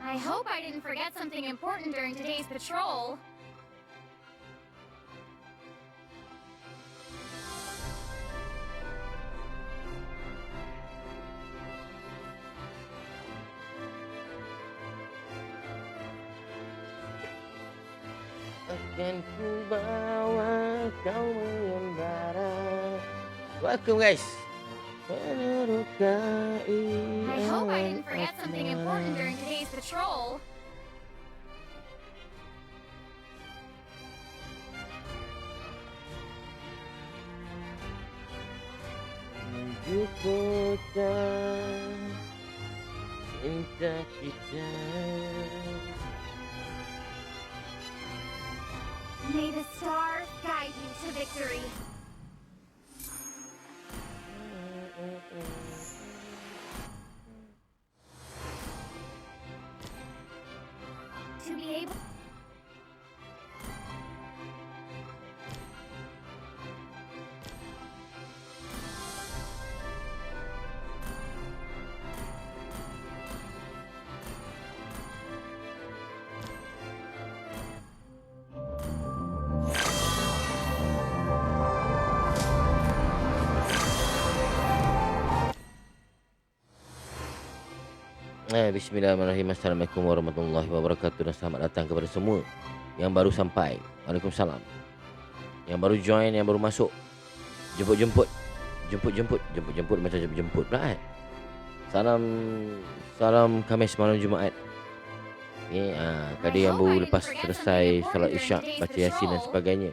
I hope I didn't forget something important during today's patrol. Akan ku bawa kau mengembara. Welcome guys. I hope I didn't forget something important during today's patrol. Menuju kota cinta kita. May the stars guide you to victory. To be able Bismillahirrahmanirrahim. Assalamualaikum warahmatullahi wabarakatuh. Dan selamat datang kepada semua yang baru sampai. Waalaikumsalam. Yang baru join, yang baru masuk. Jemput macam jemput pula kan. Salam Khamis malam Jumaat. Ni kadi yang baru lepas selesai solat Isyak, baca Yasin dan sebagainya.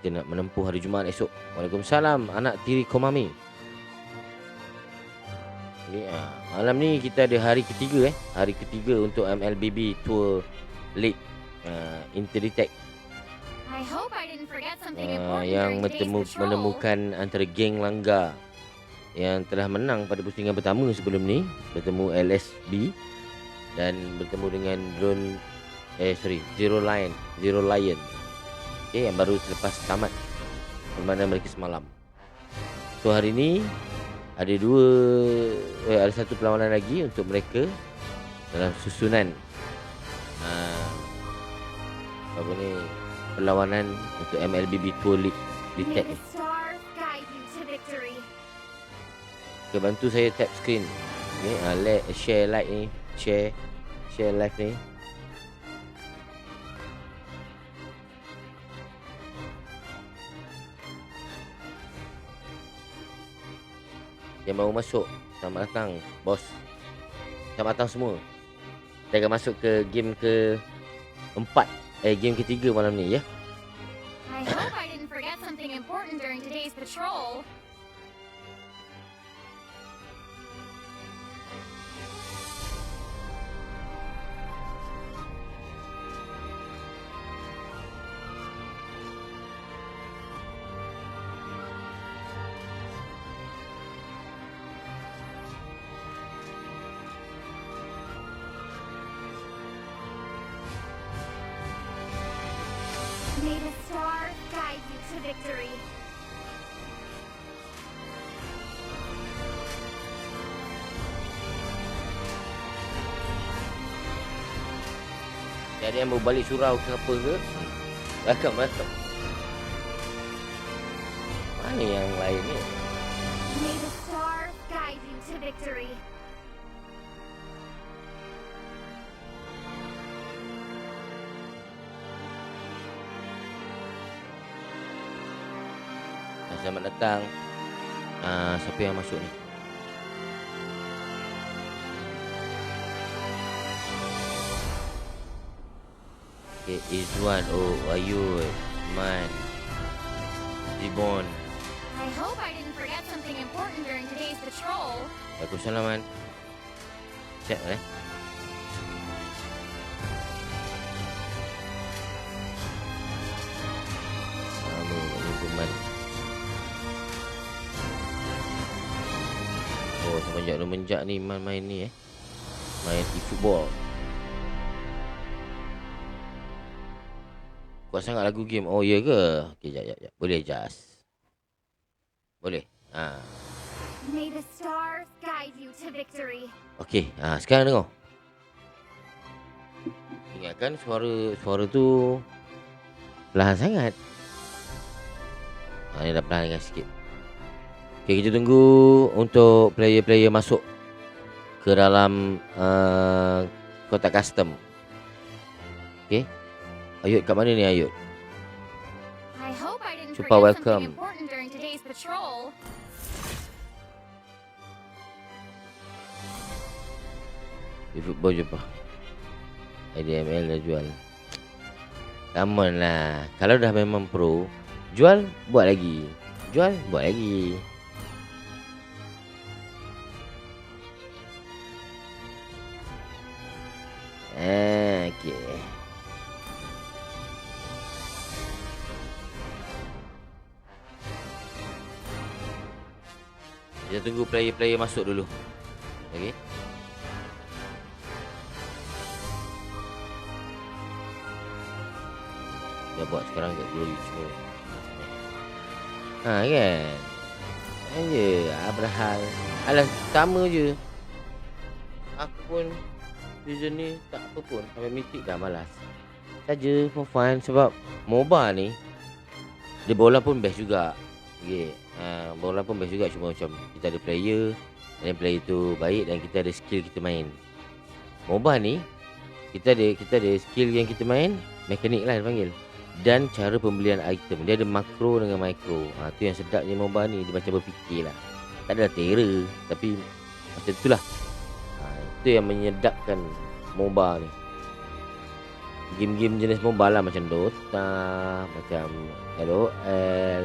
Kita nak menempuh hari Jumaat esok. Waalaikumsalam anak tiri Komami. Malam ni kita ada hari ketiga Hari ketiga untuk MLBB Tour League Interdetect yang menemukan antara geng Langgar yang telah menang pada pusingan pertama sebelum ni, bertemu LSB dan bertemu dengan Zero Lion yang baru selepas tamat permainan mereka semalam. So hari ni ada ada satu perlawanan lagi untuk mereka dalam susunan perlawanan untuk MLBB Tour League Detect ni. Okay, bantu saya tap screen ni, share like ni, share live ni. Yang baru masuk, selamat datang bos. Selamat datang semua. Kita akan masuk ke game game ketiga malam ni ya. I hope I didn't forget something important during today's patrol. May the stars guide you to victory. Ada yang baru balik surau ke apa ke? Welcome. Mana yang lain ni? May the stars guide you to victory. Selamat datang. Siapa yang masuk ni? Okay, Izwan. Oh, Ayud, Man, Zibon. I hope I didn't forget something important during today's patrol. Waalaikumsalam, Man. Siap Man. Oh, semenjak ni Man main ni main e-football. Kuat sangat lagu game. Oh, ya ke? Okey, jap. Boleh adjust. Boleh. May the stars guide you to victory. Okey, sekarang dengar. Ingatkan suara tu perlahan sangat. Ni dah perlahan sikit. Okay, kita tunggu untuk player-player masuk ke dalam kotak custom. Okay. Ayut kat mana ni Ayut? I hope I didn't Super forget something welcome. important during today's patrol. Di football je apa? IDML dah jual. Come on lah. Kalau dah memang pro, jual, buat lagi. Jual, buat lagi. Okay. Kita tunggu player-player masuk dulu. Okay. Dia buat sekarang kat Glory semua. Kan. Kan je. Apa hal. Alah sama je. Aku pun season ni tak apa pun. Sampai mythic dah malas. Saja for fun. Sebab MOBA ni dia bola pun best juga. Okay. Bola pun best juga. Cuma macam kita ada player, dan player tu baik dan kita ada skill kita main. MOBA ni kita ada skill yang kita main, mekanik lah dia panggil. Dan cara pembelian item. Dia ada makro dengan mikro. Tu yang sedapnya MOBA ni. Dia macam berfikir lah. Tak adalah terror, tapi macam itulah. Itu yang menyedapkan MOBA ni. Game-game jenis MOBA lah. Macam Dota, macam LOL,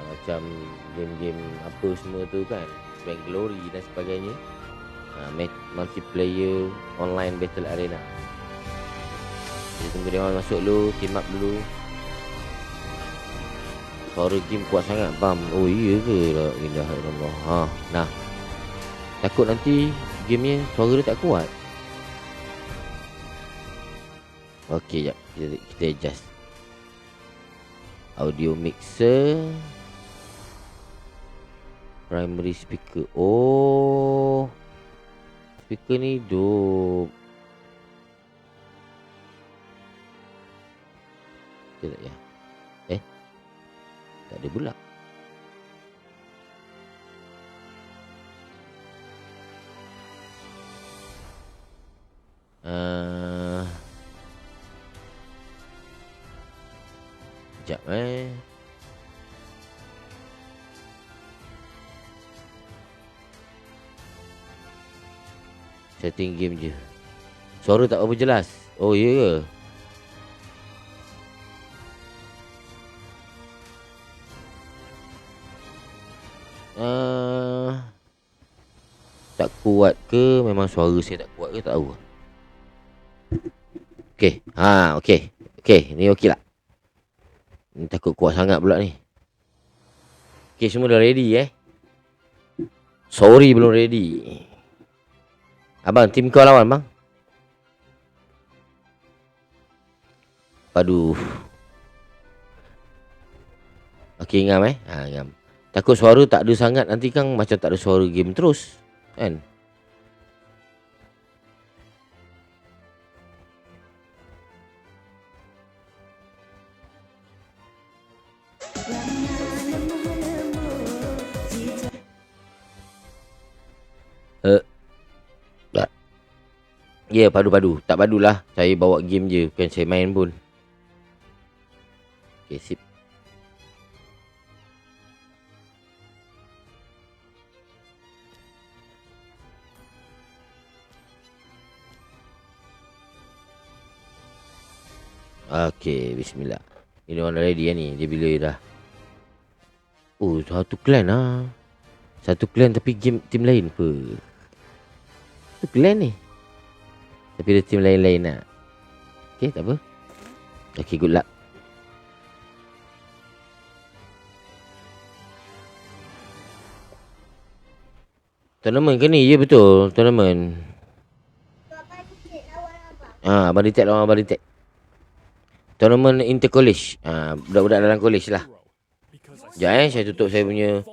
macam game-game apa semua tu kan, Vainglory dan sebagainya. Multiplayer online battle arena. Kita tunggu dia orang masuk dulu, team up dulu. Suara game kuat sangat, bam. Oh iya ke? La ilaha illallah. Nah. Takut nanti gamenya suara dia tak kuat. Okey, jap. Kita adjust. Audio mixer. Primary speaker. Oh. Speaker ni hidup. Tak ya? Tak ada pula. Sekejap setting game je. Suara tak apa jelas. Oh ya ke? Tak kuat ke? Memang suara saya tak kuat ke? Tak tahu. Okey. Okey. Okey, ni okey lah. Ni takut kuat sangat pula ni. Okey, semua dah ready Sorry belum ready. Abang, tim kau lawan bang. Aduh. Okey, ngam ngam. Takut suara tak ada sangat, nanti kan macam tak ada suara game terus. Kan? Ya, padu-padu. Tak padulah. Saya bawa game je. Bukan saya main pun. Okay, sip. Okay, bismillah. Ini orang dah ready ni. Dia bila dah. Oh, satu clan lah. Satu clan tapi game tim lain apa? Satu clan ni. Tapi ada tim lain-lain lah. Okay, tak apa. Okay, good luck. Tournament ke ni? Ya betul, tournament. Abang detect lawan Abang detect. Tournament inter-college. Budak-budak dalam college lah. Sekejap saya tutup saya punya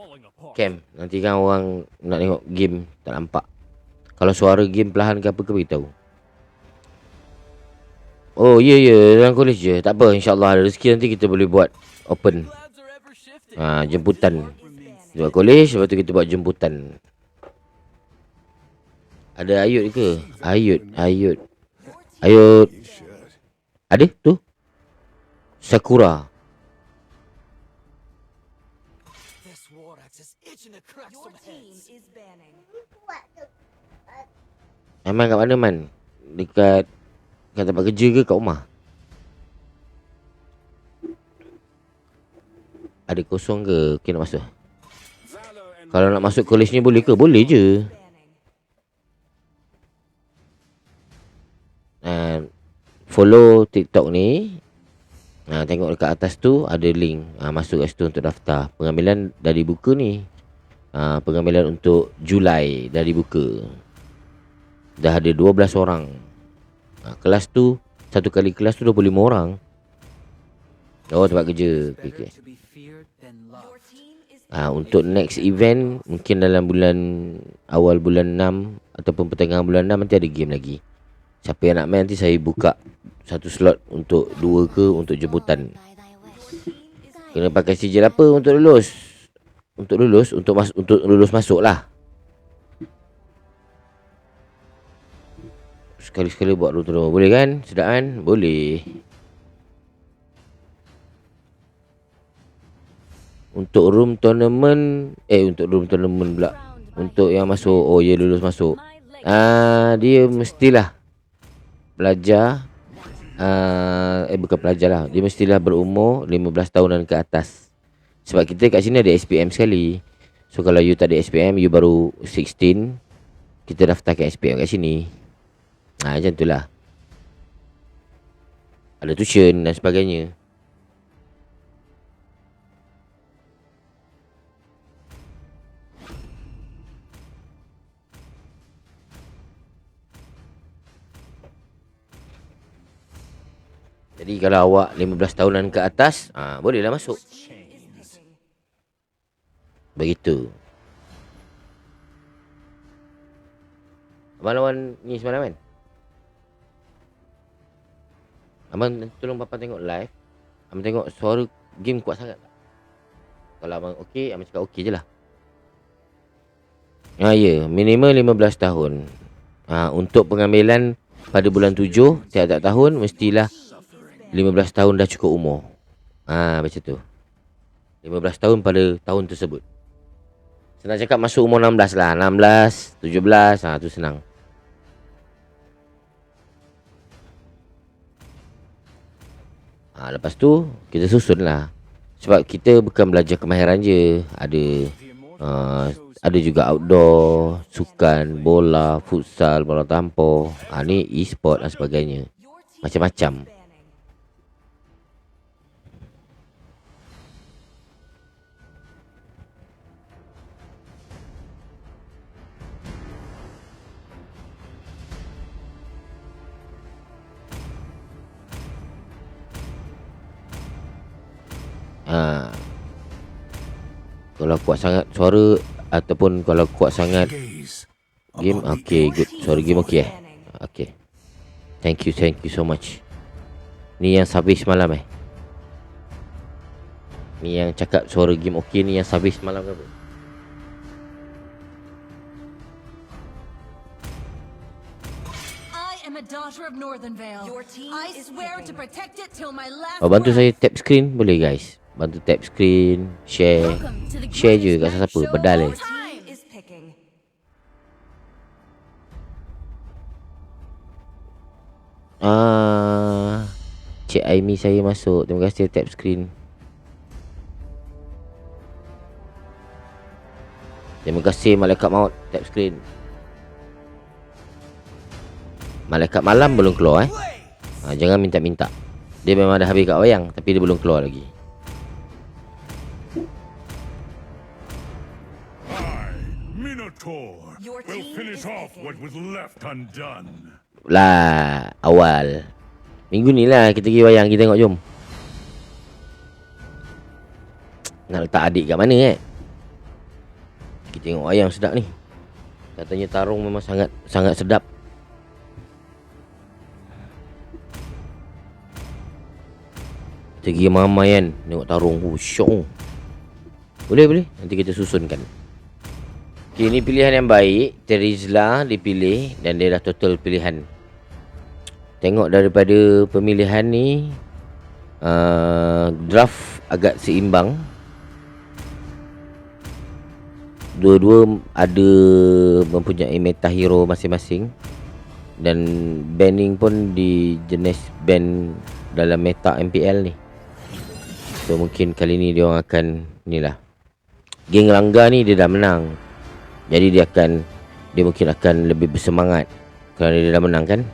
cam. Nanti kan orang nak tengok game tak nampak. Kalau suara game perlahan ke apa ke beritahu. Oh ya dalam college je. Tak apa, insyaAllah ada rezeki nanti kita boleh buat open jemputan. Kita buat college, lepas tu kita buat jemputan. Ada Ayut ke? Ayut. Ada tu? Sakura. Man kat mana Man? Dekat tempat kerja ke kat rumah? Ada kosong ke? Okay nak masuk? Kalau nak masuk college ni boleh ke? Boleh je. Follow TikTok ni. Tengok dekat atas tu ada link. Masuk kat situ untuk daftar. Pengambilan dah dibuka ni. Pengambilan untuk Julai dah dibuka. Dah ada 12 orang. Kelas tu, satu kali kelas tu 25 orang. Oh, tempat kerja. Okay. Untuk next event mungkin dalam awal bulan 6 ataupun pertengahan bulan 6 nanti ada game lagi. Siapa yang nak main nanti saya buka satu slot untuk 2 ke untuk jemputan. Kena pakai sijil apa untuk lulus? Untuk lulus masuk lah. Sekali-sekali buat room tournament. Boleh kan? Sedap kan? Boleh. Untuk room tournament pula. Untuk yang masuk, oh ya lulus masuk. Dia mestilah pelajar. Bukan pelajar lah. Dia mestilah berumur 15 tahunan ke atas. Sebab kita kat sini ada SPM sekali. So kalau you tak ada SPM, you baru 16, kita daftarkan SPM kat sini. Macam tu lah. Ada tuition dan sebagainya. Jadi kalau awak 15 tahunan ke atas, bolehlah masuk. Begitu. Abang lawan ni semalam kan? Abang tolong Papa tengok live. Abang tengok suara game kuat sangat tak? Kalau abang okey, abang cakap okey je lah. Ya, minimal 15 tahun. Untuk pengambilan pada bulan 7 tiap-tiap tahun mestilah 15 tahun dah cukup umur. Macam tu. 15 tahun pada tahun tersebut. Senang cakap masuk umur 16 lah. 16, 17, tu senang. Lepas tu kita susun lah. Sebab kita bukan belajar kemahiran je. Ada juga outdoor, sukan, bola, futsal, bola tampur. Ni e-sport dan sebagainya. Macam-macam. Kalau kuat sangat suara ataupun kalau kuat sangat game, okay, good. Suara game okay Okay. Thank you so much. Ni yang service malam Ni yang cakap suara game okay ni yang service malam ke apa? Bantu saya tap screen boleh guys? Bantu tap screen, share je kat siapa bedal Cik Aimi saya masuk. Terima kasih tap screen. Terima kasih Malaikat Maut tap screen. Malaikat Malam belum keluar jangan minta-minta. Dia memang dah habis kat wayang tapi dia belum keluar lagi. Will finish off what was left undone. Lah, awal minggu ni lah kita pergi wayang, kita tengok, jom. Nak letak adik kat mana kita tengok wayang sedap ni. Katanya tarung memang sangat sedap. Kita pergi ramai kan, tengok tarung. Syok. Boleh. Nanti kita susunkan. Okay, ini pilihan yang baik. Terizla dipilih dan dia dah total pilihan. Tengok daripada pemilihan ni, draft agak seimbang. Dua-dua ada mempunyai meta hero masing-masing. Dan banning pun di jenis ban dalam meta MPL ni. So mungkin kali ni dia orang akan inilah. Geng Langgar ni dia dah menang. Jadi dia mungkin akan lebih bersemangat kerana dia dah menang kan.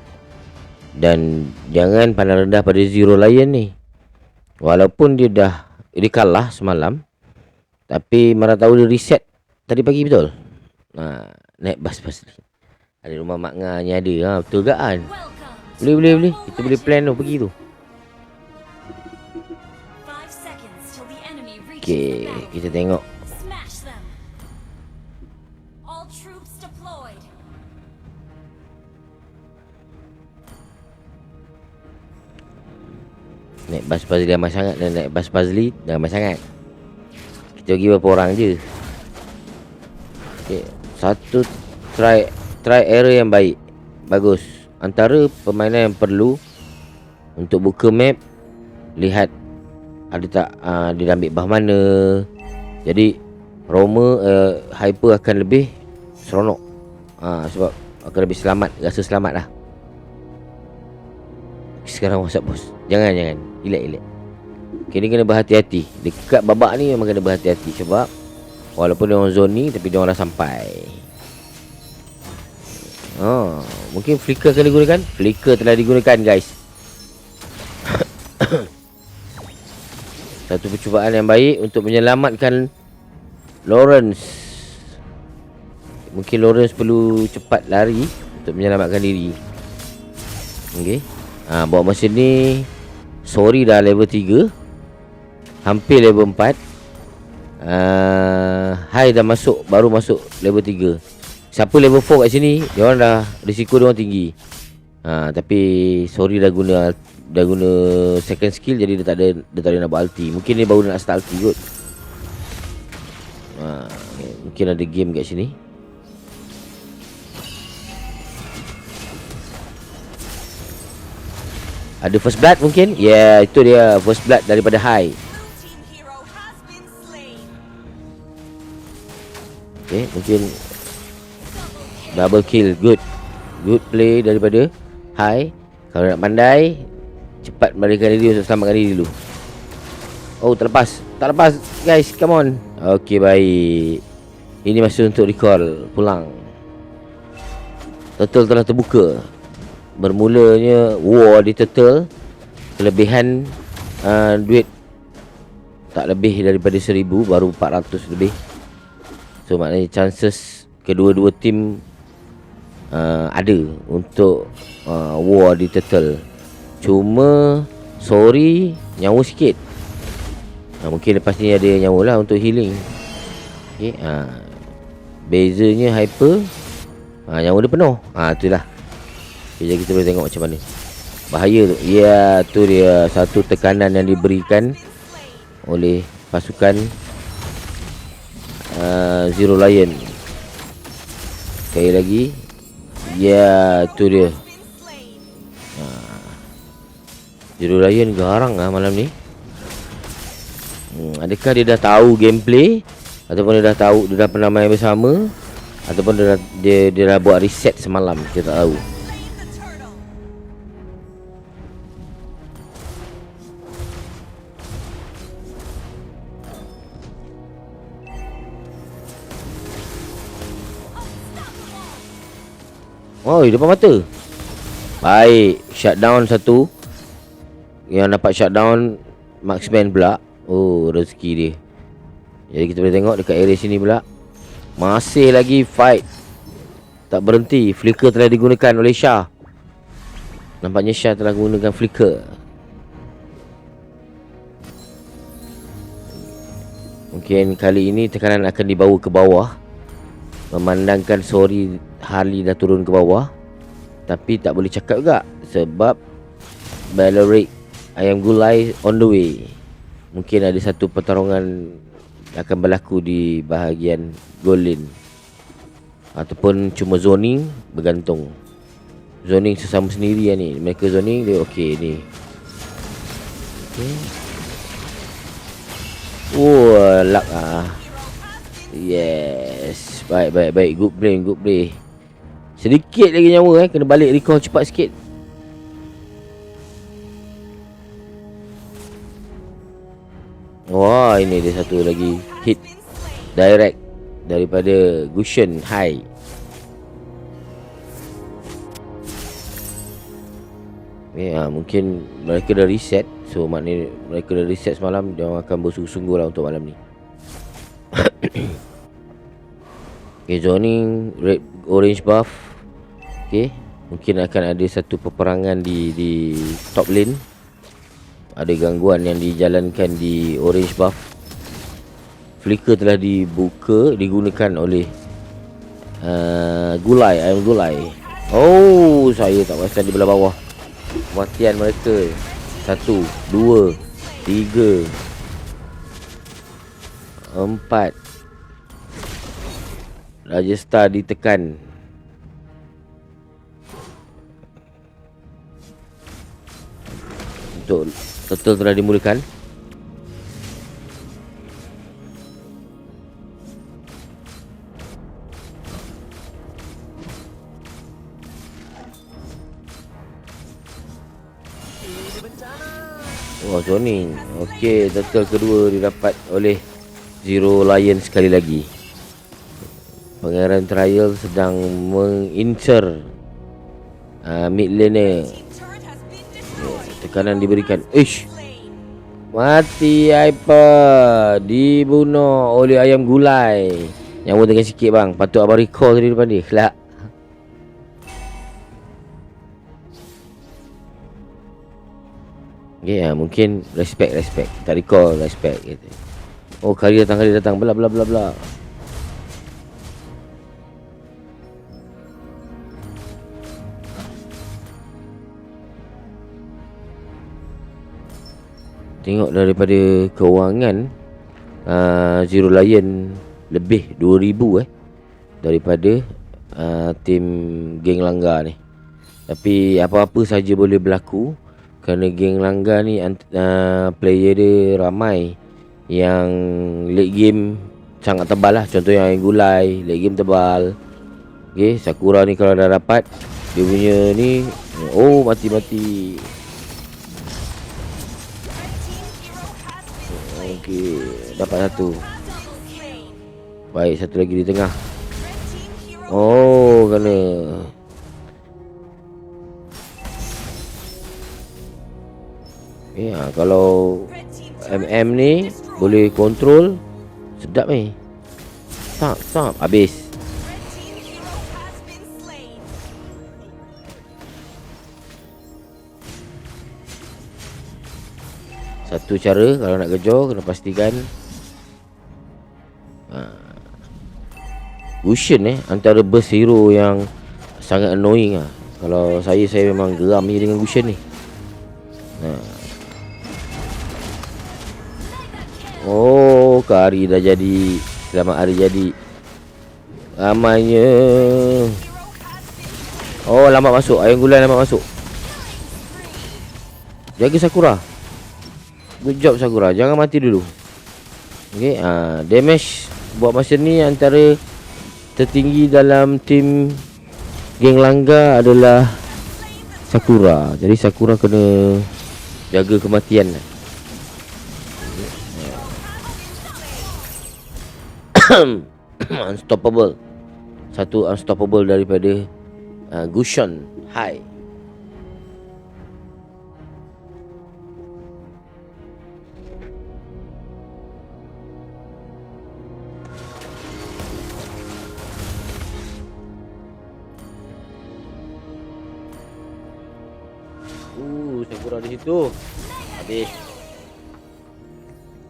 Dan jangan pandang rendah pada Zero Lion ni. Walaupun dia kalah semalam, tapi mana tahu dia reset tadi pagi betul. Naik bas ni. Ada rumah Mak Ngah ni ada. Betul ke kan? Boleh. Kita boleh plan tu pergi tu. Okay, kita tengok. Naik bas Pazli ramai sangat dan naik bas Pazli dah ramai sangat. Kita pergi berapa orang je. Okay, satu try error yang baik. Bagus. Antara permainan yang perlu untuk buka map, lihat ada tak dia ambil bah mana. Jadi Roma Hyper akan lebih seronok. Sebab akan lebih selamat, rasa selamat lah. Sekarang WhatsApp bos. Jangan. Relax. Okay, ni kena berhati-hati. Dekat babak ni memang kena berhati-hati. Sebab walaupun dia orang zone ni, tapi dia orang dah sampai. Mungkin flicker akan digunakan. Flicker telah digunakan guys. Satu percubaan yang baik untuk menyelamatkan Lawrence. Mungkin Lawrence perlu cepat lari untuk menyelamatkan diri. Okay. Bawa mesin ni Sorry dah level 3, hampir level 4. Hai dah masuk, baru masuk level 3. Siapa level 4 kat sini, dia orang dah risiko dia orang tinggi. Tapi Sorry dah guna second skill, jadi dia tak ada nak buat ulti. Mungkin dia baru nak start ulti kot. Mungkin ada game kat sini. Ada first blood mungkin. Itu dia first blood daripada Hai. Okay, mungkin double kill. Good play daripada Hai. Kalau nak pandai, cepat melarikan diri untuk selamatkan diri dulu. Tak lepas guys, come on. Okay, baik. Ini masa untuk recall pulang. Turtle telah terbuka. Bermulanya war di Turtle, kelebihan duit tak lebih daripada 1000, baru 400 lebih. So maknanya chances kedua-dua tim ada untuk war di Turtle. Cuma Sorry nyawa sikit. Mungkin lepas ni ada nyawa lah untuk healing. Okay, bezanya Hyper nyawa dia penuh. Itulah. Jadi kita boleh tengok macam mana bahaya tu. Tu dia satu tekanan yang diberikan oleh pasukan Zero Lion. Sekali lagi. Tu dia. Zero Lion garang malam ni. Adakah dia dah tahu gameplay, ataupun dia dah pernah main bersama, ataupun dia dah buat reset semalam, kita tak tahu. Depan mata. Baik, shutdown satu. Yang dapat shutdown marksman pula. Rezeki dia. Jadi kita boleh tengok dekat area sini pula, masih lagi fight, tak berhenti. Flicker telah digunakan oleh Shah. Nampaknya Shah telah menggunakan flicker. Mungkin kali ini tekanan akan dibawa ke bawah, memandangkan Sorry Harley dah turun ke bawah. Tapi tak boleh cakap juga, sebab Valoric Ayam Gulai on the way. Mungkin ada satu pertarungan akan berlaku di bahagian goal lane. Ataupun cuma zoning, bergantung. Zoning sesama sendiri lah ni. Mereka zoning dia okey ni. Okay. Oh, luck ah. Yes. Baik. Good play. Sedikit lagi nyawa kena balik recall cepat sikit. Wah, ini dia satu lagi hit direct daripada Gusion High. Ya, mungkin mereka dah reset. So maknanya mereka dah reset semalam. Dia akan bersungguh-sungguh lah untuk malam ni. Okay, zoning red orange buff. Okay, mungkin akan ada satu peperangan di top lane. Ada gangguan yang dijalankan di orange buff. Flicker telah digunakan oleh ayam gulai. Oh, saya tak perasan di belah bawah. Kematian mereka. 1, 2, 3, 4. Raja Star ditekan. Untuk turtle telah dimulakan. Oh, zoning. Okey, turtle kedua didapat oleh Zero Lion sekali lagi. Pangeran Trial sedang mengincar mid laner. Tekanan diberikan. Ish. Mati Hyper. Dibunuh oleh ayam gulai. Nyawa dengan sikit bang. Patut abang recall tadi depan dia. Kelak. Okay, mungkin respect. Tak recall, respect gitu. Oh, kali datang. Bla. Tengok daripada kewangan Zero Lion lebih 2000 daripada tim geng langgar ni. Tapi apa-apa saja boleh berlaku. Kerana geng langgar ni player dia ramai yang late game sangat tebal lah. Contohnya yang gulai, late game tebal. Okay, Sakura ni kalau dah dapat dia punya ni, oh mati. Okay, dapat satu. Baik, satu lagi di tengah. Oh, kena. Ya, kalau MM ni boleh kontrol, sedap ni. Stop, habis. Satu cara kalau nak kejar, kena pastikan Gusion antara burst hero yang sangat annoying lah. Kalau saya memang geram ni dengan Gusion ni. Oh, Kari dah jadi. Selamat hari jadi. Ramainya. Oh, lambat masuk. Ayam gulai lambat masuk. Jaga Sakura. Good job Sakura. Jangan mati dulu. Okay, damage buat masa ni antara tertinggi dalam tim geng langgar adalah Sakura. Jadi Sakura kena jaga kematian. Unstoppable. Satu unstoppable daripada Gusion High. Sakura di situ.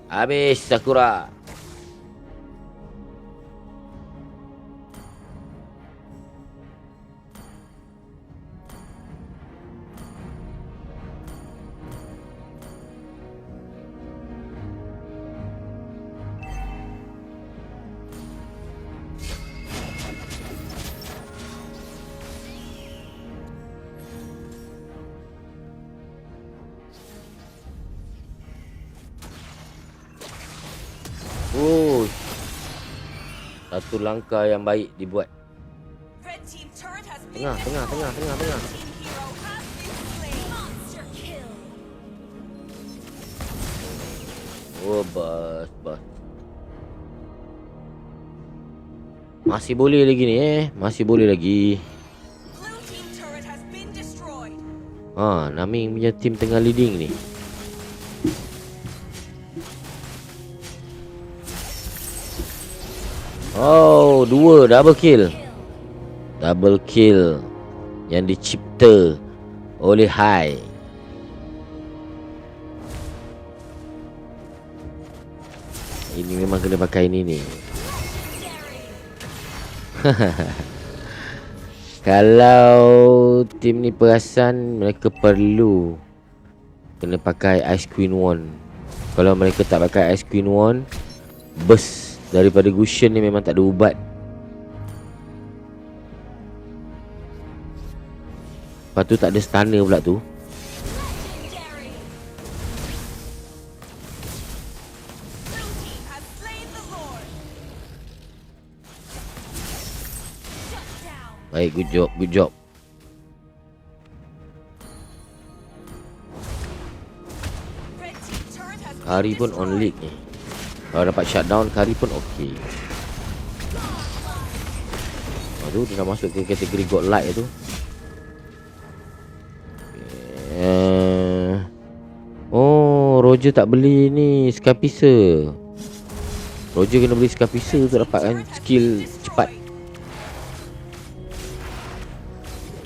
Habis Sakura. Satu langkah yang baik dibuat. Red team turret has been Tengah. Team hero has been slain. Monster kill. Oh, bas. Masih boleh lagi ni Masih boleh lagi. Blue team turret has been destroyed. Naming punya tim tengah leading ni. Oh, 2 double kill. Double kill yang dicipta oleh Hai. Ini memang kena pakai ini ni. Kalau tim ni perasan, mereka perlu kena pakai Ice Queen Wand. Kalau mereka tak pakai Ice Queen Wand, burst daripada Gusion ni memang tak ada ubat. Lepas tu tak ada stunner pula tu. Legendary. Blue team has slain the Lord. Shut down. Baik, good job. Red team turret has been Kari pun on destroyed. lead ni. Kalau dapat shutdown, Kari pun okey. Tu dia dah masuk ke kategori godlike tu. Oh, Roger tak beli ni Scarpicer. Roger kena beli Scarpicer untuk dapatkan skill cepat.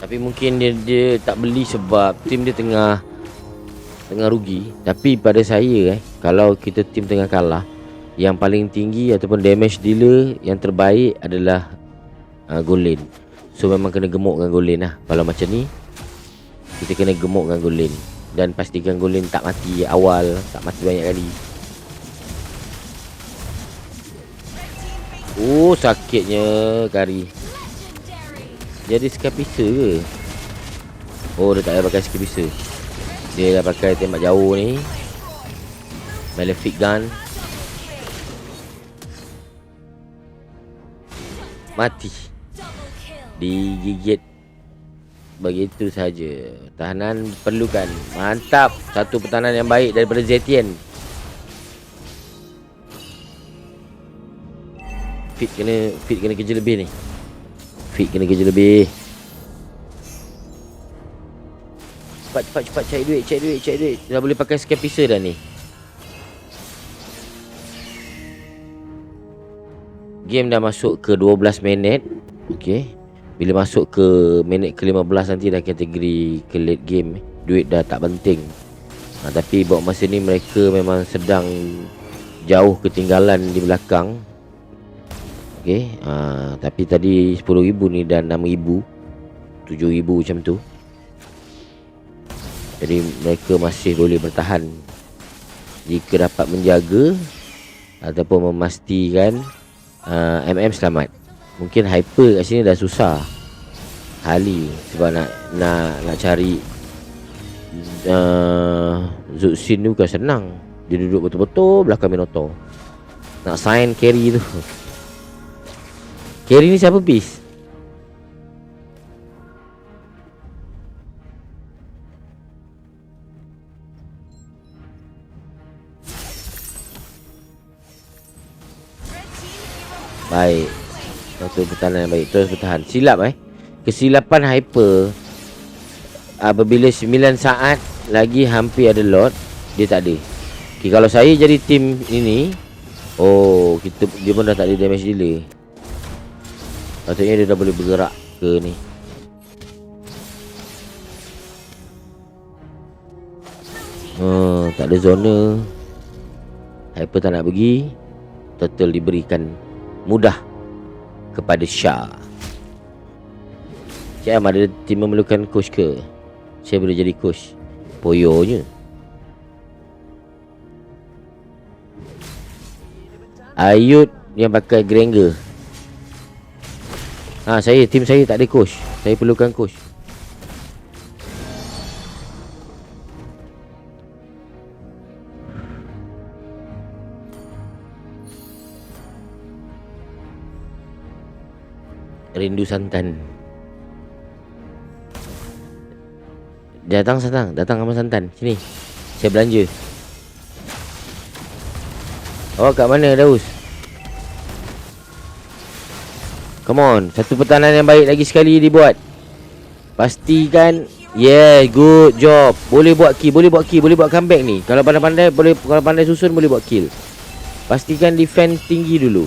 Tapi mungkin dia tak beli sebab tim dia tengah rugi. Tapi pada saya kalau kita tim tengah kalah, yang paling tinggi ataupun damage dealer yang terbaik adalah Gold Lane. So memang kena gemuk dengan Gold Lane lah. Kalau macam ni, kita kena gemuk dengan Gold Lane. Dan pastikan Gold Lane tak mati awal, tak mati banyak kali. Oh, sakitnya Kari. Jadi Scarpicer ke? Oh, dia tak payah pakai Scarpicer. Dia dah pakai tembak jauh ni, Malefic Gun. Mati. Digigit begitu saja. Tahanan perlukan. Mantap. Satu pertahanan yang baik daripada Zetian. Fit kena kerja lebih ni. Fit kena kerja lebih. Cepat cari duit. Dah boleh pakai Scarpicer dah ni. Game dah masuk ke 12 minit. Okey. Bila masuk ke minit ke-15 nanti dah kategori ke late game. Duit dah tak penting. Tapi buat masa ni mereka memang sedang jauh ketinggalan di belakang. Okey. Tapi tadi 10,000 ni dan 6,000, 7,000 macam tu. Jadi mereka masih boleh bertahan jika dapat menjaga ataupun memastikan MM selamat. Mungkin Hyper kat sini dah susah Hali sebab nak cari Zuxin tu bukan senang. Dia duduk betul-betul belakang Minotaur. Nak sign carry tu. Carry ni siapa Beast? Baik. Satu pertahanan yang baik. Terus bertahan. Silap Kesilapan Hyper. Apabila 9 saat lagi hampir ada lot, dia tak ada. Okay, kalau saya jadi tim ini, dia pun dah tak ada damage dealer. Patutnya dia dah boleh bergerak ke ni. Tak ada zona. Hyper tak nak pergi. Turtle diberikan mudah kepada Shah. Cik Am, ada tim memerlukan coach ke? Saya boleh jadi coach. Poyonya. Ayud yang pakai Granger. Tim saya tak ada coach. Saya perlukan coach. Rindu santan. Datang sama santan. Sini. Saya belanja. Awak kat mana, Daus? Come on, satu pertahanan yang baik lagi sekali dibuat. Pastikan. Yeah, good job. Boleh buat kill, boleh buat comeback ni. Kalau pandai-pandai boleh, kalau pandai susun boleh buat kill. Pastikan defense tinggi dulu.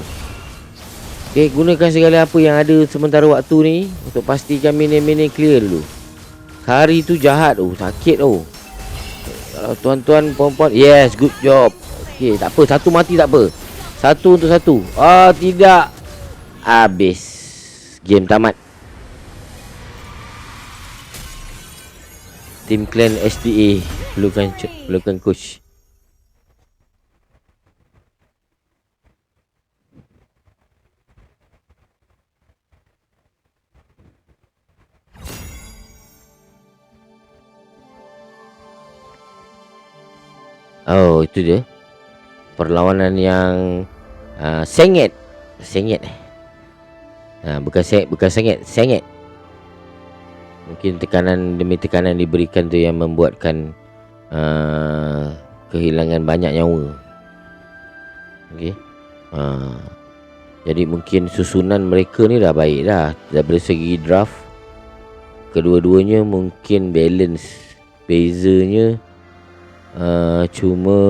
Okay, gunakan segala apa yang ada sementara waktu ni untuk pastikan minion clear dulu. Kari tu jahat tu, sakit tu. Kalau tuan-tuan puan-puan, yes, good job. Okay, tak apa, satu mati tak apa. Satu untuk satu. Oh, tidak. Habis. Game tamat. Tim clan SDA perlukan coach. Oh, itu dia. Perlawanan yang sengit. Bukan sengit. Mungkin tekanan demi tekanan diberikan tu yang membuatkan kehilangan banyak nyawa. Okey. Jadi mungkin susunan mereka ni dah baik dah. Dari segi draft, kedua-duanya mungkin balance. Bezanya cuma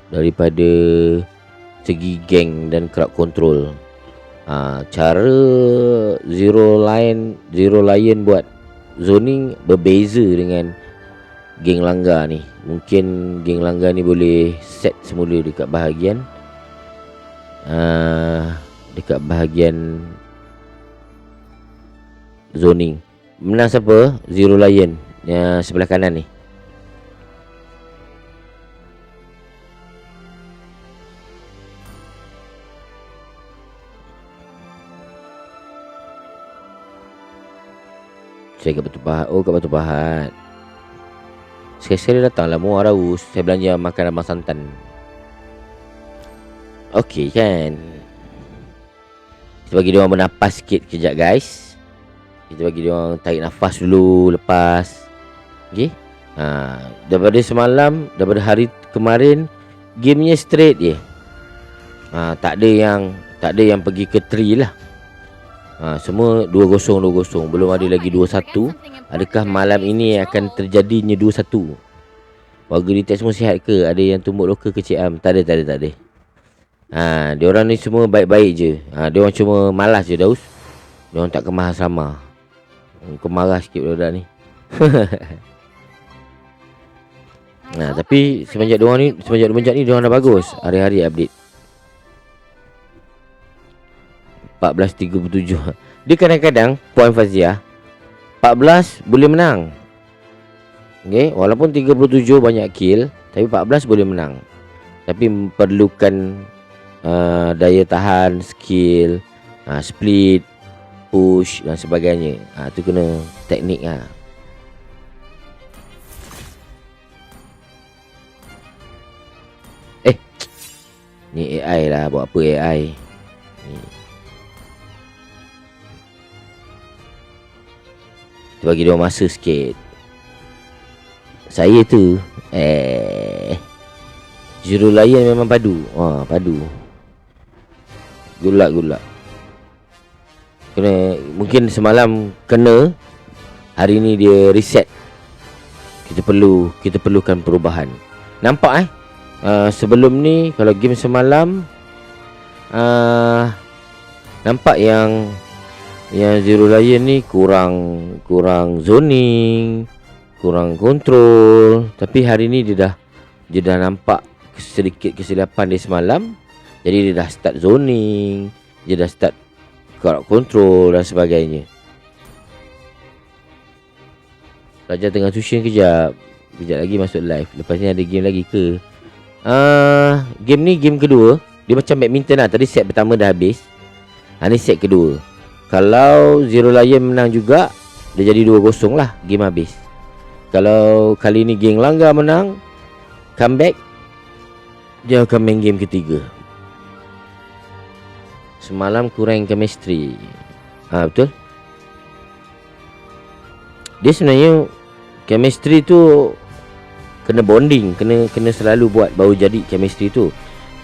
daripada segi geng dan crowd control. Cara Zero Lion buat zoning berbeza dengan geng Langgar ni. Mungkin geng Langgar ni boleh set semula dekat bahagian zoning. Menang siapa? Zero Lion yang sebelah kanan ni. Saya kat Batu Pahat. Oh, kat Batu Pahat. Sekali-sekali datanglah Muar Raus. Saya belanja makan abang santan. Okey kan. Kita bagi dia orang bernapas sikit kejap guys. Kita bagi dia orang tarik nafas dulu. Lepas. Okey. Daripada semalam, daripada hari kemarin, gamenya straight je. Tak ada yang pergi ke 3 lah. Semua 2-0. Belum ada lagi 2-1. Adakah malam ini akan terjadinya 2-1? Warga Ditek semua sihat ke? Ada yang tumbuk loka ke Cik Am? Tak ada. Diorang ni semua baik-baik je. Diorang cuma malas je Daus. Diorang tak kemas asrama. Kau marah sikit budak ni. Tapi semenjak ni diorang dah bagus. Hari-hari update. 14.37. Dia kadang-kadang Puan Fazia 14 boleh menang. Okay, walaupun 37 banyak kill, tapi 14 boleh menang. Tapi perlukan daya tahan, skill, split, push dan sebagainya. Tu kena teknik lah. Ni AI lah. Buat apa AI ni? Kita bagi dia masa sikit. Saya tu Zero Lion memang padu. Padu. Gulak. Mungkin semalam kena, hari ni dia reset. Kita perlukan perubahan. Nampak sebelum ni kalau game semalam nampak yang Zero Lion ni kurang zoning, kurang kontrol. Tapi hari ni dia dah nampak sedikit kesilapan dia semalam. Jadi dia dah start zoning, dia dah start crowd control dan sebagainya. Raja tengah tuition kejap lagi masuk live. Lepas ni ada game lagi ke? Game ni game kedua. Dia macam badminton lah. Tadi set pertama dah habis. Ni set kedua. Kalau Zero Lion menang juga, dia jadi 2-0 lah. Game habis. Kalau kali ni geng Langgar menang, comeback, dia akan main game ketiga. Semalam kurang chemistry. Betul. Dia sebenarnya chemistry tu kena bonding, kena selalu buat baru jadi chemistry tu.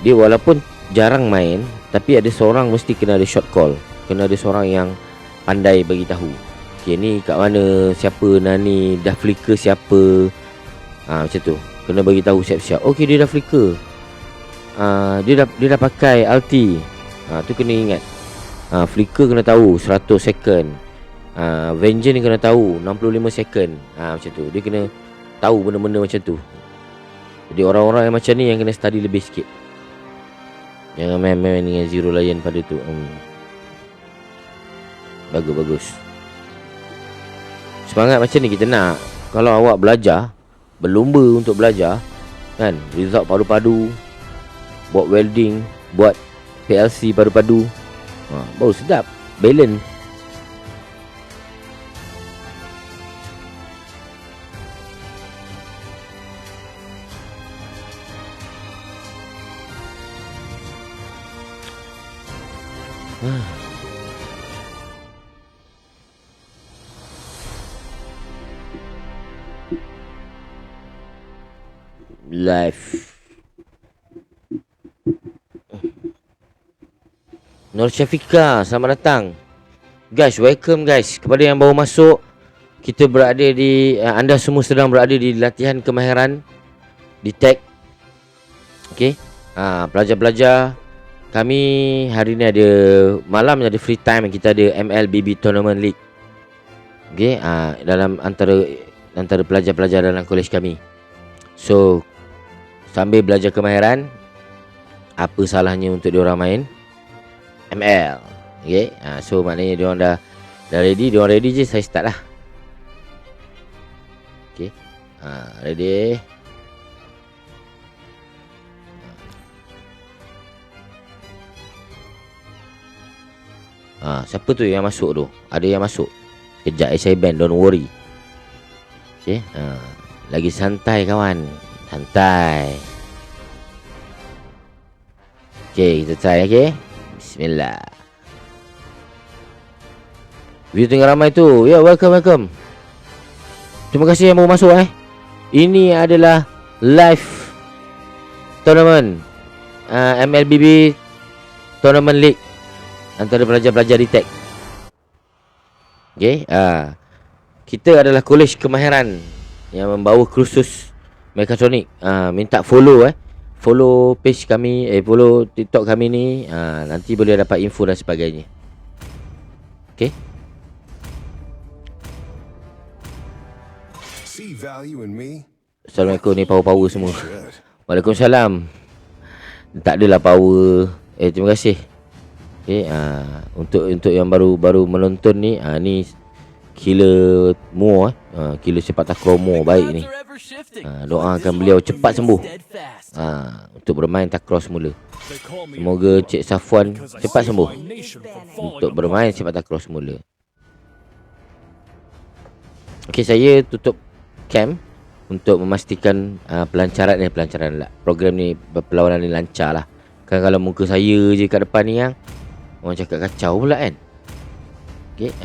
Dia walaupun jarang main, tapi ada seorang mesti kena ada short call. Kena ada seorang yang pandai bagi tahu. Okay, ni kat mana, siapa Nani, dah flicker siapa. Macam tu. Kena bagi tahu siap-siap. Okey, dia dah flicker. Dia dah pakai ulti. Tu kena ingat. Flicker kena tahu 100 second. Vengeance ni kena tahu 65 second. Macam tu. Dia kena tahu benda-benda macam tu. Jadi orang-orang yang macam ni yang kena study lebih sikit. Jangan main-main dengan Zero Lion pada tu. Bagus. Semangat macam ni kita nak. Kalau awak belajar, berlumba untuk belajar, kan, result padu-padu, buat welding, buat PLC padu-padu, baru sedap, balance. Live. Nur Syafika, selamat datang. Guys, welcome guys. Kepada yang baru masuk, kita berada di anda semua sedang berada di latihan kemahiran di tag. Okey. Pelajar-pelajar kami hari ni ada malam ada free time, kita ada MLBB Tournament League. Okey, dalam antara pelajar-pelajar dalam kolej kami. So sambil belajar kemahiran, apa salahnya untuk diorang main ML. Okay. So maknanya diorang dah ready. Diorang ready je, saya start lah. Okay. Ready. Siapa tu yang masuk tu? Ada yang masuk. Kejap saya ban, don't worry. Okay. Lagi santai kawan. Santai. Okay, kita try. Okay, bismillah. View tengah ramai tu. Ya, welcome. Terima kasih yang mau masuk. Ini adalah live tournament MLBB Tournament League antara pelajar-pelajar di tag. Okay. Kita adalah kolej kemahiran yang membawa kursus Mekatronik. Minta follow follow page kami, follow TikTok kami ni. Nanti boleh dapat info dan sebagainya. Okay. Assalamualaikum ni power semua. Waalaikumsalam. Tak adalah power. Terima kasih. Okay. Untuk yang baru menonton ni, ni killer Mo, killer sepak takraw Mo baik ni. Doakan beliau cepat sembuh untuk bermain takraw semula. Semoga Cik Safwan cepat sembuh untuk bermain sepak takraw semula. Okey, saya tutup cam untuk memastikan pelancaran program ni, perlawanan ni lancar lah. Kan kalau muka saya je kat depan ni yang orang cakap kacau pula kan. Okey.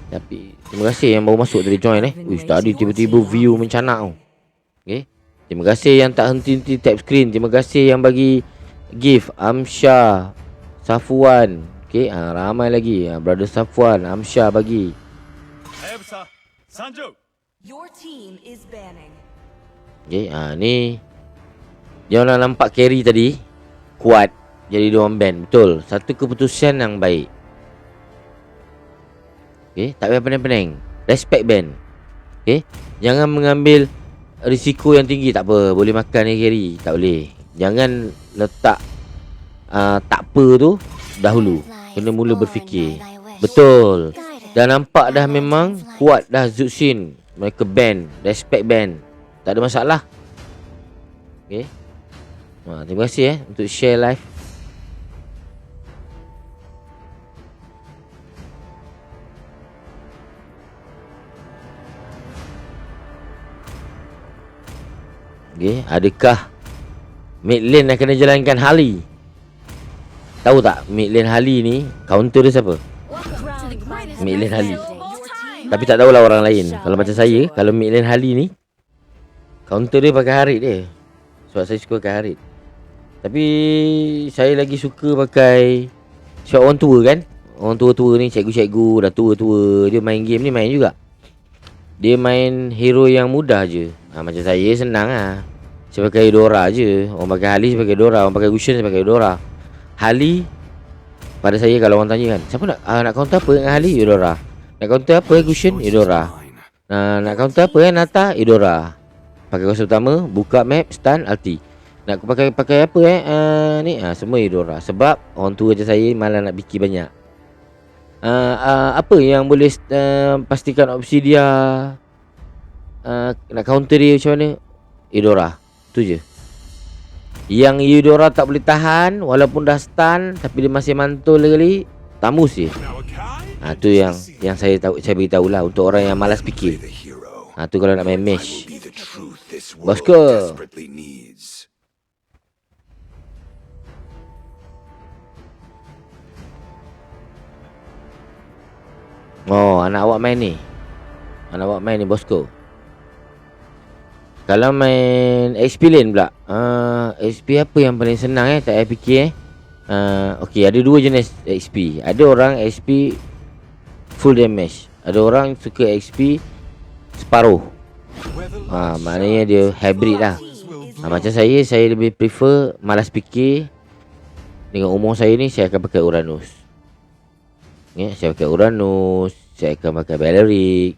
Tapi terima kasih yang baru masuk tadi join tadi tiba-tiba view mencanak tu. Okey. Terima kasih yang tak henti-henti tap screen. Terima kasih yang bagi gift. Amsha, Safwan. Okey, ramai lagi. Brother Safwan, Amsha bagi. Your team is banning. Okey, ni dia orang nampak carry tadi kuat, jadi dia orang ban. Betul. Satu keputusan yang baik. Okay, tak payah pening-pening. Respect ban. Okay, jangan mengambil risiko yang tinggi. Tak apa, boleh makan ni carry. Tak boleh. Jangan letak tak apa tu dahulu. Kena mula berfikir. Betul. Dah nampak dah memang kuat dah Zuxin. Mereka ban. Respect ban. Tak ada masalah. Okay. Terima kasih untuk share live. Okay, adakah mid lane nak kena jalankan Harley? Tahu tak mid lane Harley ni counter dia siapa? mid lane Hali. Whole time. Tapi tak tahulah orang lain. Kalau macam saya, kalau mid lane Hali ni, counter dia pakai Harit dia. Sebab saya suka pakai Harit. Tapi saya lagi suka pakai sebab orang tua kan. Orang tua-tua ni, cikgu-cikgu dah tua-tua, dia main game ni main juga. Dia main hero yang mudah je. Macam saya senang lah. Saya pakai Eudora je. Orang pakai Hali, saya pakai Eudora. Orang pakai Gusion, saya pakai Eudora. Hali, pada saya kalau orang tanya kan, siapa nak counter apa dengan Hali? Eudora. Nak counter apa Gusion? Eudora. Nak counter apa Nata? Eudora. Pakai kuasa utama, buka map, stun, ulti. Nak pakai apa ni? Semua Eudora. Sebab orang tua macam saya malah nak fikir banyak. Apa yang boleh pastikan Obsidia nak counter dia macam mana? Eudora. Tu je. Yang Eudora tak boleh tahan walaupun dah stun tapi dia masih mantul lagi, Tamus je. Tu yang saya tahu, saya beritahu lah untuk orang yang malas fikir. Tu kalau nak main mesh. Bosku. Oh, anak awak main ni. Anak awak main ni bosku. Kalau main XP lane pula, XP apa yang paling senang tak payah fikir okey, ada dua jenis XP. Ada orang XP full damage, ada orang suka XP separuh. Maknanya dia hybrid lah. Macam saya lebih prefer malas fikir. Dengan umur saya ni, saya akan pakai Uranus. Saya pakai Uranus, saya akan pakai Baleric.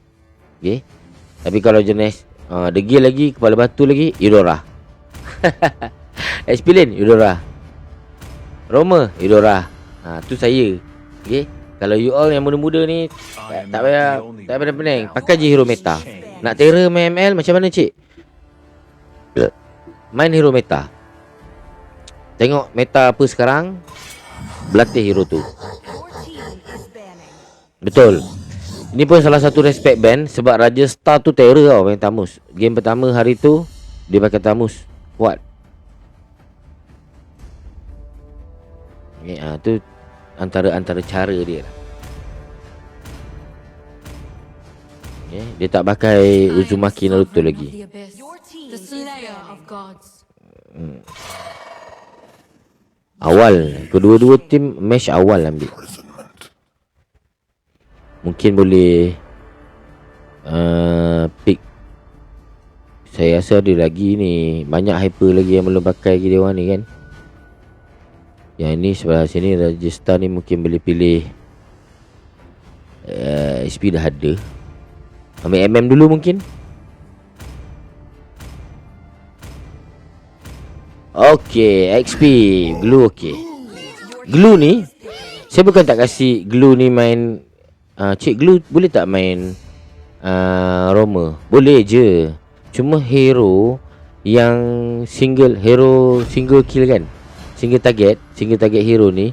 Okay. Tapi kalau jenis degil lagi, kepala batu lagi, Eudora. XP lane, Eudora. Roma, Eudora. Tu saya. Okay. Kalau you all yang muda-muda ni, tak payah pening. Pakai je hero meta. Nak terror main ML macam mana cik? Main hero meta. Tengok meta apa sekarang, berlatih hero tu. Betul. Ini pun salah satu respect band. Sebab Raja Star tu terror tau main Tamus. Game pertama hari tu dia pakai Tamus. Kuat. Tu antara cara dia lah. Dia tak pakai Uzumaki Naruto lagi. The Slayer of Gods. Awal. Kedua-dua tim match awal ambil. Mungkin boleh pick. Saya rasa ada lagi ni. Banyak hyper lagi yang belum pakai lagi dia orang ni kan. Yang ni sebelah sini Rajasthan ni mungkin boleh pilih SP dah ada. Ambil MM dulu mungkin. Okay, XP Glue okay. Glue ni, saya bukan tak kasih Glue ni main Cik Glue boleh tak main Roma? Boleh je. Cuma hero yang single kill kan, single target hero ni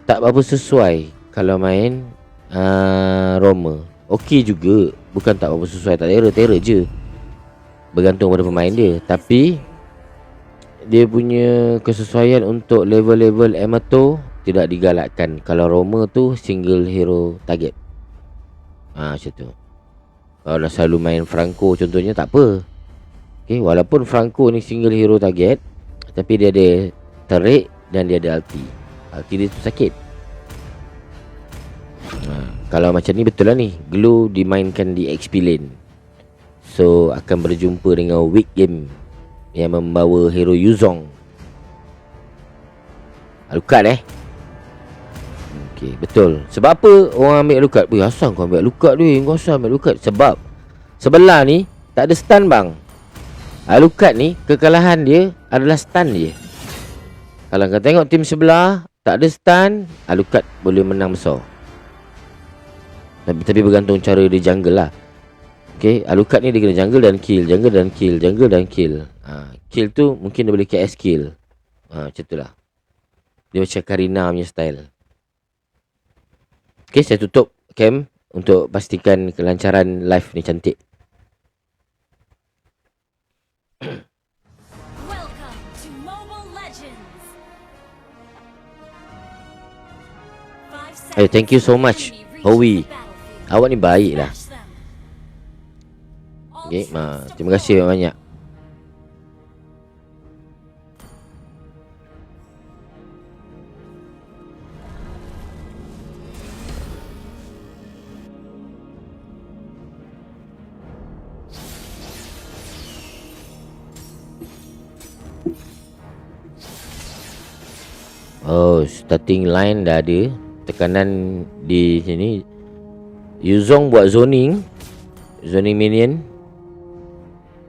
tak apa sesuai kalau main Roma. Okey juga, bukan tak apa sesuai, tak terror je. Bergantung pada pemain dia. Tapi dia punya kesesuaian untuk level-level Amato tidak digalakkan. Kalau Roma tu single hero target. Macam tu. Kalau dah selalu main Franco contohnya tak apa. Okay, walaupun Franco ni single hero target, tapi dia ada turret dan dia ada ulti. Ulti dia tu sakit. Kalau macam ni betul lah ni, Glue dimainkan di XP lane. So akan berjumpa dengan weak game yang membawa hero Yuzong. Alucard Okay, betul. Sebab apa orang ambil Alucard? Weh, asal kau ambil Alucard ni? Kau asal ambil Alucard? Sebab sebelah ni tak ada stun bang. Alucard ni kekalahan dia adalah stun dia. Kalau kau tengok tim sebelah tak ada stun, Alucard boleh menang besar. Tapi bergantung cara dia jungle lah. Okay, Alucard ni dia kena jungle dan kill, jungle dan kill, jungle dan kill. Kill tu mungkin dia boleh KS kill. Macam tu lah. Dia macam Karina punya style. Okay, saya tutup cam untuk pastikan kelancaran live ni cantik. Welcome to Mobile Legends. Thank you so much Howie, awak ni baik lah. Okay, terima kasih banyak. Oh, starting line dah ada. Tekanan di sini. Yuzong buat zoning minion.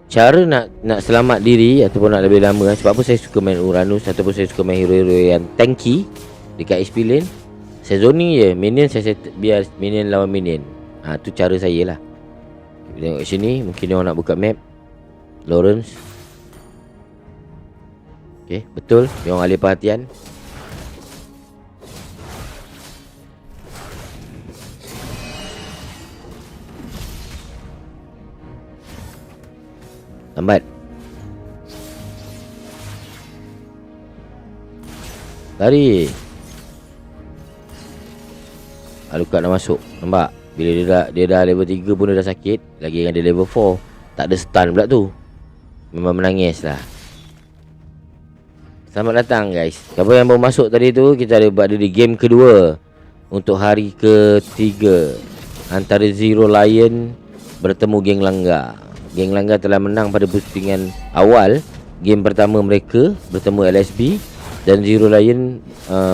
Cara nak selamat diri ataupun nak lebih lama, sebab apa saya suka main Uranus ataupun saya suka main hero-hero yang tanky dekat HP lane. Saya zoning je minion, saya biar minion lawan minion. Tu cara saya lah. Tengok sini, mungkin dia orang nak buka map Lawrence. Okay, betul, dia orang alih perhatian. Lambat. Lari. Alucard dah masuk. Nampak? Bila dia dah level 3 pun dia dah sakit. Lagi dengan dia level 4, tak ada stun pula tu. Memang menangis lah. Selamat datang guys. Siapa yang baru masuk tadi tu, kita ada berada di game kedua untuk hari ketiga antara Zero Lion bertemu Geng Langgar. Geng Langgar telah menang pada pusingan awal game pertama mereka bertemu LSB, dan Zero Lion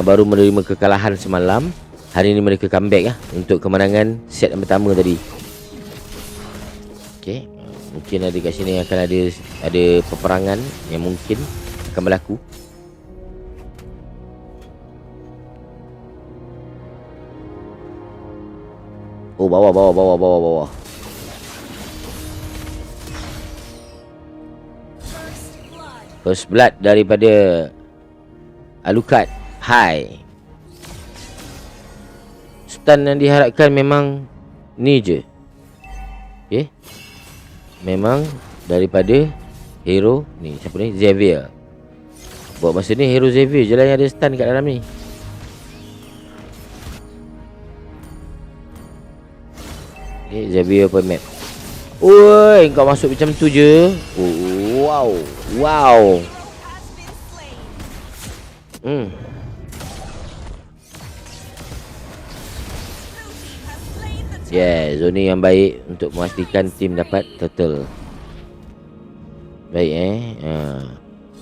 baru menerima kekalahan semalam. Hari ini mereka comeback untuk kemenangan set yang pertama tadi. Okey, mungkin ada kat sini akan ada peperangan yang mungkin akan berlaku. Oh, bawah. First blood daripada Alucard. Hai. Stun yang diharapkan memang ni je. Okay, memang daripada hero ni. Siapa ni? Xavier. Buat masa ni hero Xavier je lah yang ada stun kat dalam ni. Okay, Xavier open map. Oi, kau masuk macam tu je. Oh, wow. Yeah, zona yang baik untuk memastikan tim dapat turtle. Baik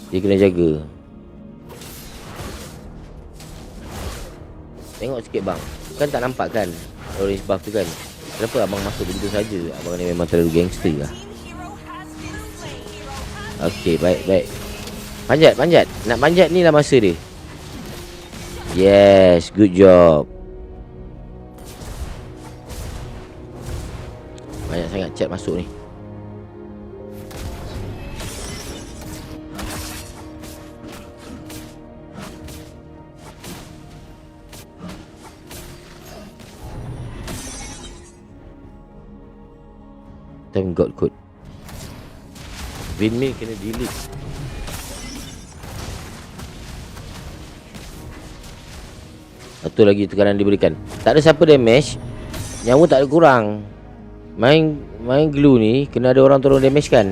dia kena jaga. Tengok sikit bang. Kan tak nampak kan orange buff tu kan. Kenapa abang masuk begitu saja? Abang ni memang terlalu gangster lah. Okey, baik. Panjat. Nak panjat ni lah masa dia. Yes, good job. Banyak sangat chat masuk ni. Time got code. Vinmil kena delete. Satu lagi tekanan diberikan. Tak ada siapa damage. Nyawa tak ada kurang. Main glue ni kena ada orang tolong damage kan.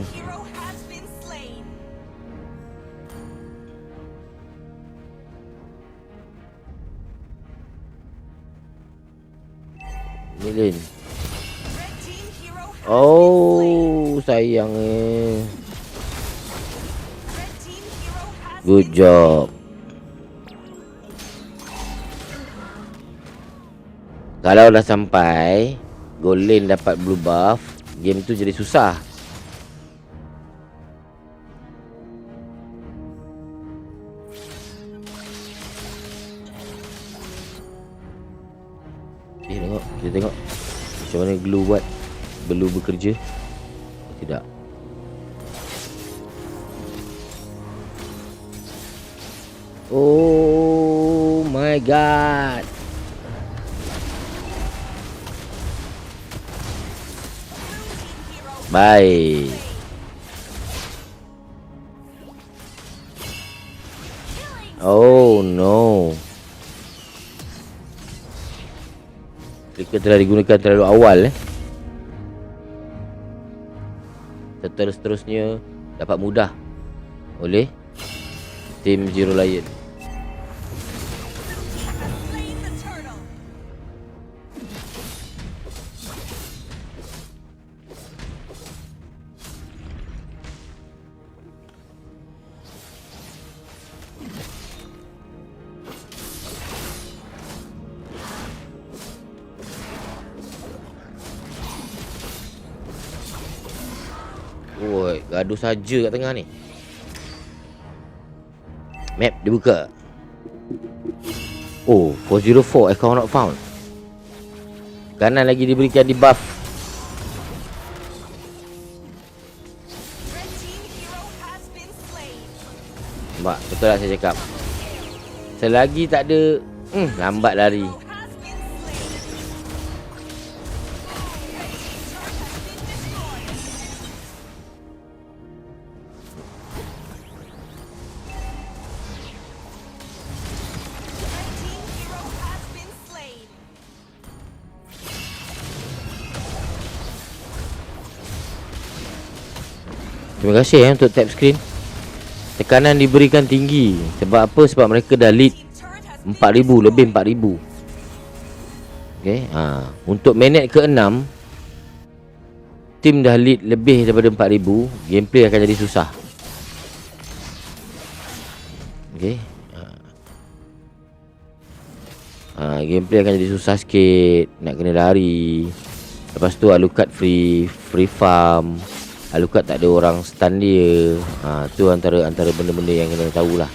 Million. Oh, sayang Good job. Kalau dah sampai gold lane dapat blue buff, game tu jadi susah. Kita tengok macam mana glue buat. Blue bekerja. Tidak. Oh my god. Baik. Oh no. telah digunakan terlalu awal seterusnya dapat mudah oleh tim Zero Lion. Slain the turtle. Oi, gaduh saja kat tengah ni. Map dibuka. Oh, 404 account not found. Kanan lagi diberikan di buff. Red team hero has been slain. Nampak, betul tak saya cakap? Selagi tak ada lambat lari. Hero has been slain. Red team's turret has been destroyed. Red team hero has been slain. Terima kasih untuk tap screen. Tekanan diberikan tinggi. Sebab apa? Sebab mereka dah lead Team turret has 4,000, lebih 4,000. Okay, untuk minit ke-6 tim dah lead lebih daripada 4,000. Gameplay akan jadi susah. Okay, gameplay akan jadi susah sikit. Nak kena lari. Lepas tu Alucard free farm. Alucard tak ada orang stun dia. Tu antara benda-benda yang kena tahulah.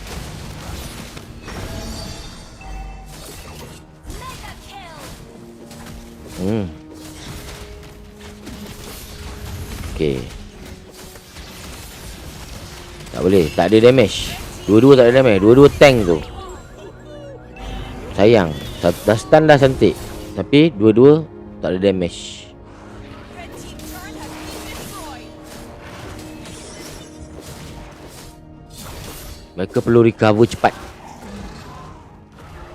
Mega kill. Okay. Tak boleh, tak ada damage. Dua-dua tak ada damage. Dua-dua tank tu. Sayang. Dah stun dah cantik. Tapi dua-dua tak ada damage. Red team turret has been destroyed. Mereka perlu recover cepat.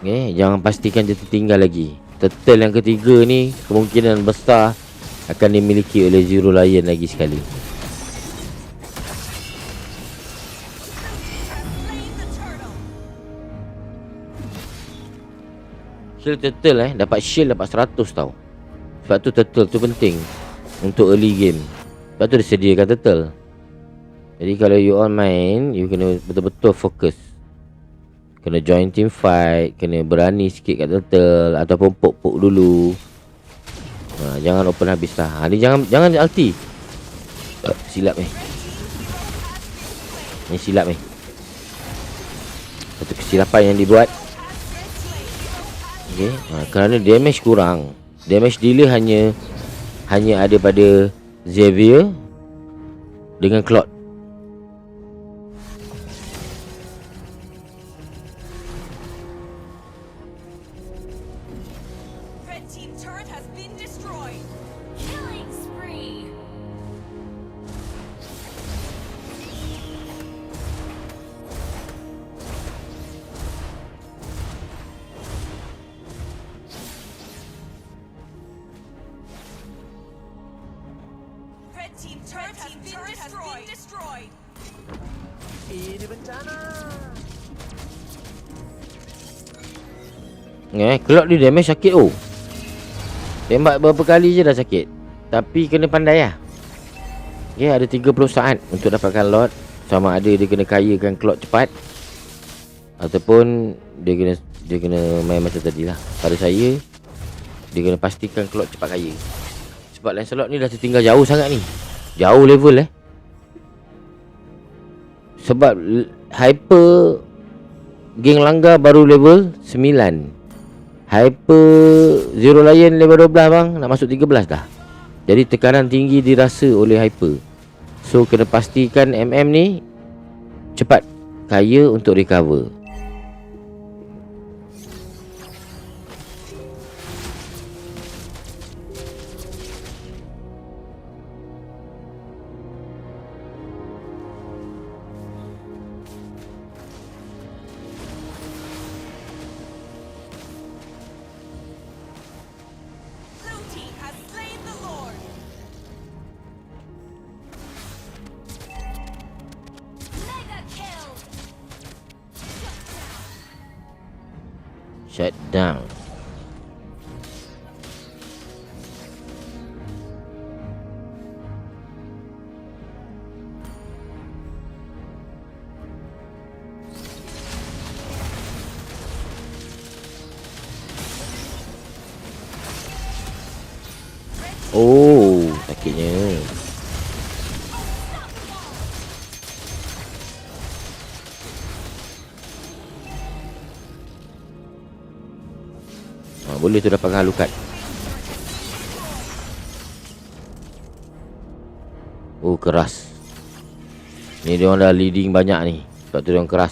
Okay, jangan pastikan dia tertinggal lagi. Turtle yang ketiga ni kemungkinan besar akan dimiliki oleh Zero Lion lagi sekali. Slain the turtle. Shield turtle dapat shield dapat 100 tau. Sebab tu turtle tu penting untuk early game. Sebab tu disediakan turtle. Jadi kalau you all main, you kena betul-betul fokus. Kena join team fight, kena berani sikit kat turtle ataupun poke dulu. Jangan open habis lah. Ni jangan ulti. Silap ni. Ni silap ni. Satu kesilapan yang dibuat. Okay, kerana damage kurang. Damage delay hanya ada pada Xavier dengan Claude. Red team turret has been destroyed. Killing spree. Red team turret has been destroyed. Claude dia damage sakit oh. Tembak berapa kali je dah sakit. Tapi kena pandai lah. Okay, ada 30 saat untuk dapatkan lot. Sama ada dia kena kayakan Claude cepat ataupun dia kena main macam tadi lah. Pada saya, dia kena pastikan Claude cepat kaya. Sebab Lancelot ni dah tertinggal jauh sangat ni. Jauh level Sebab Hyper Geng Langgar baru level 9. Hyper Zero Lion level 12 bang. Nak masuk 13 dah. Jadi tekanan tinggi dirasa oleh Hyper. So kena pastikan MM ni cepat kaya untuk recover. Shut down. Oh, sakitnya. Boleh tu dapat halukat. Oh, keras. Ni dia orang dah leading banyak ni. Sebab tu dia orang keras.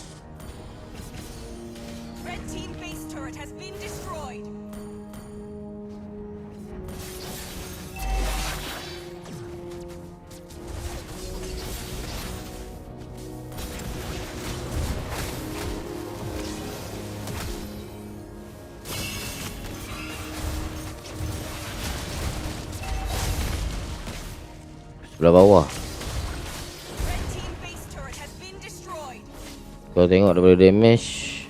Red team base turret has been destroyed. Sebelah bawah. Red team base turret has been destroyed. Kau tengok daripada damage,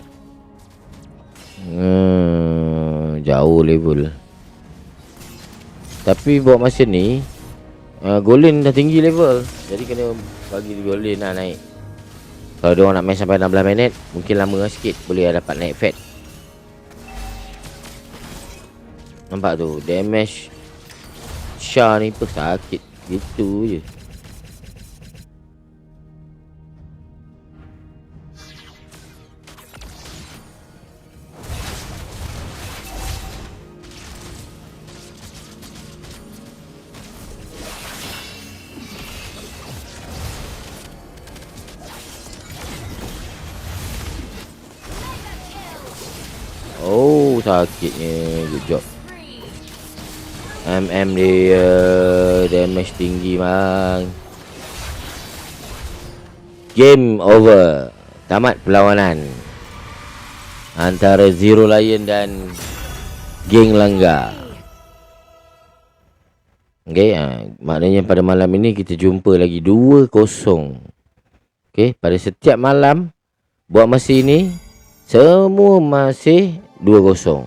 jauh level. Tapi buat masa ni Golin dah tinggi level, jadi kena bagi Golin lah naik. Kalau dia orang nak main sampai 16 minit, mungkin lama sikit, boleh dapat naik fat. Nampak tu, damage Shah ni pun sakit. Gitu je. Oh, sakitnya. Good job. MM dia damage tinggi bang. Game over. Tamat perlawanan antara Zero Lion dan Geng Langgar. Okay, maknanya pada malam ini kita jumpa lagi 2-0. Okay, pada setiap malam buat masa ini semua masih 2-0.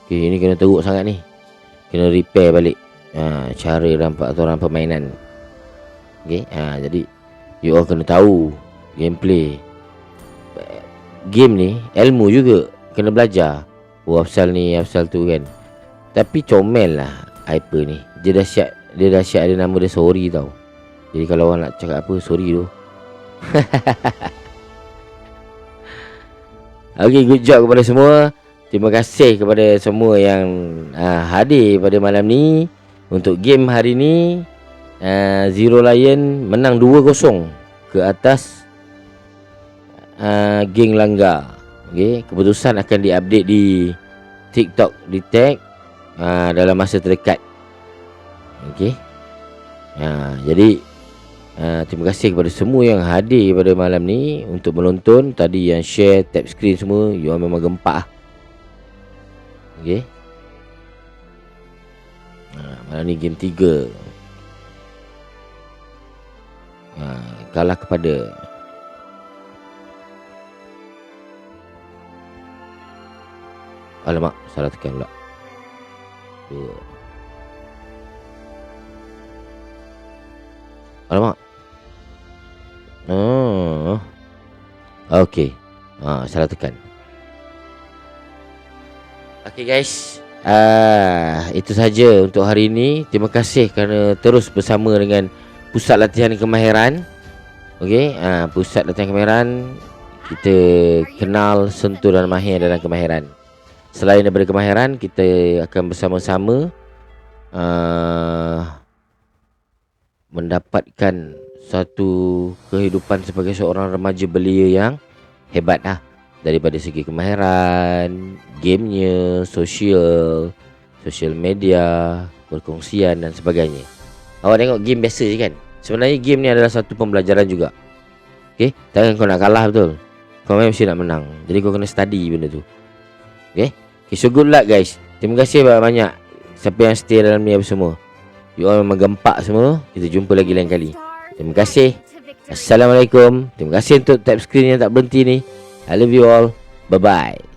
Okay, ini kena teruk sangat ni. Kena repair balik cara rampak atau permainan. Okay, jadi you all kena tahu gameplay. Game ni ilmu juga, kena belajar. Oh, Afsal ni, Afsal tu kan. Tapi comel lah Hyper ni. Dia dah siap ada nama dia Sorry tau. Jadi kalau orang nak cakap apa, sorry tu. Okay, good job kepada semua. Terima kasih kepada semua yang hadir pada malam ni. Untuk game hari ni, Zero Lion menang 2-0 ke atas Geng Langgar. Okay, keputusan akan diupdate di TikTok, di tag dalam masa terdekat. Okay, jadi terima kasih kepada semua yang hadir pada malam ni untuk menonton. Tadi yang share, tap screen semua, you all memang gempak. Okay, malam ni game 3. Kalah kepada alamak, salah tekan pula. Alamak. Okay, salah tekan. Okay guys, itu saja untuk hari ini. Terima kasih kerana terus bersama dengan Pusat Latihan Kemahiran. Okay, Pusat Latihan Kemahiran, kita kenal, sentuh dan mahir dalam kemahiran. Selain daripada kemahiran, kita akan bersama-sama mendapatkan satu kehidupan sebagai seorang remaja belia yang hebat lah. Daripada segi kemahiran, gamenya, sosial media, perkongsian dan sebagainya. Awak tengok game biasa je kan? Sebenarnya game ni adalah satu pembelajaran juga. Okay, takkan kau nak kalah betul. Kau mesti nak menang. Jadi kau kena study benda tu. Okay, so good luck guys. Terima kasih banyak-banyak siapa yang stay dalam ni apa semua. You all memang gempak semua. Kita jumpa lagi lain kali. Terima kasih. Assalamualaikum. Terima kasih untuk tap screen yang tak berhenti ni. I love you all. Bye-bye.